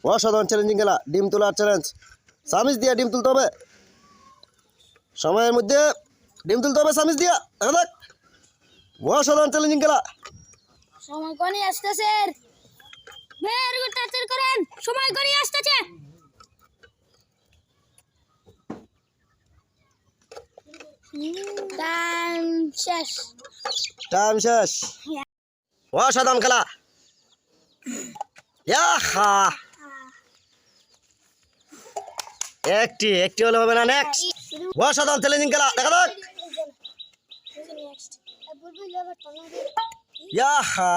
অসাধারণ চ্যালেঞ্জিং খেলা, ডিম তোলার চ্যালেঞ্জ। সামিজ দিয়া ডিম তুলতে হবে, সময়ের মধ্যে ডিম তুলতে হবে সামিজ দিয়া। দেখা দেখ, অসাধারণ চ্যালেঞ্জিং খেলা। সময় গনি আসতেছে, ভেরি গুড, টাচ করেন, সময় গনি আসতেছে। টাইম শেষ, টাইম শেষ। অসাধারণ খেলা। ইয়াহা, একটি হলে হবে না। নেক্সট, অসাধারণ চ্যালেঞ্জিং খেলা। দেখা দেখ, ইয়াহা,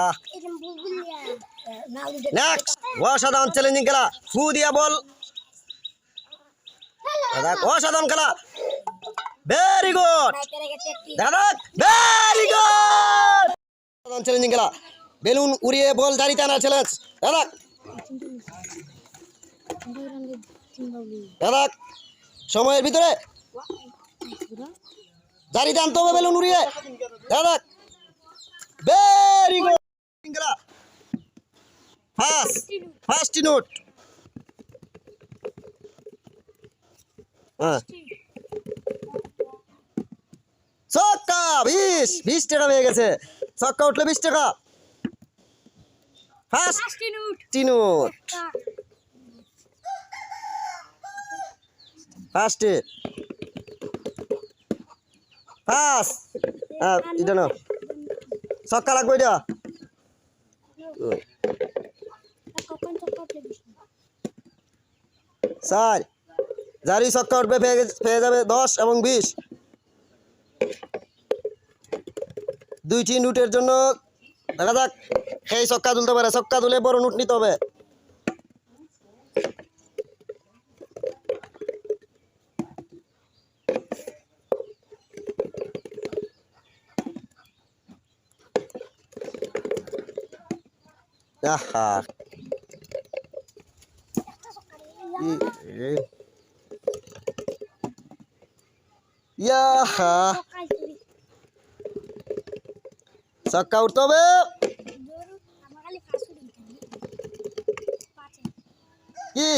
নেক্সট, অসাধারণ চ্যালেঞ্জিং খেলা। ফু দিয়া বল। অসাধারণ খেলা, ভেরি গুড। দেখা দেখ, ভেরি গুড। অসাধারণ চ্যালেঞ্জিং খেলা, বেলুন উড়িয়ে বল জারিতে আনার চ্যালেঞ্জ। দেখা দেখ, দেখ সময়ের ভিতরে জারিতে আনতে হবে বেলুন উড়িয়ে। দেখ, ভেরি গুড। First note. হ্যাঁ, ছক্কা। 20 টাকা হয়ে গেছে। ছক্কা উঠলে 20 টাকা। ফার্স্ট নোট, ফার্স্টে ফার্স্ট। হ্যাঁ, এটা না, ছক্কা লাগবে এটা। স্যার, যারই ছক্কা উঠবে পেয়ে যাবে 10 এবং 20। দুইটি নোটের জন্য দেখা যাক সেই ছক্কা তুলতে পারে। ছক্কা তুলে বড় নোট নিতে হবে। আহা, ইয়াহা, ছক্কা উঠতে হবে। কি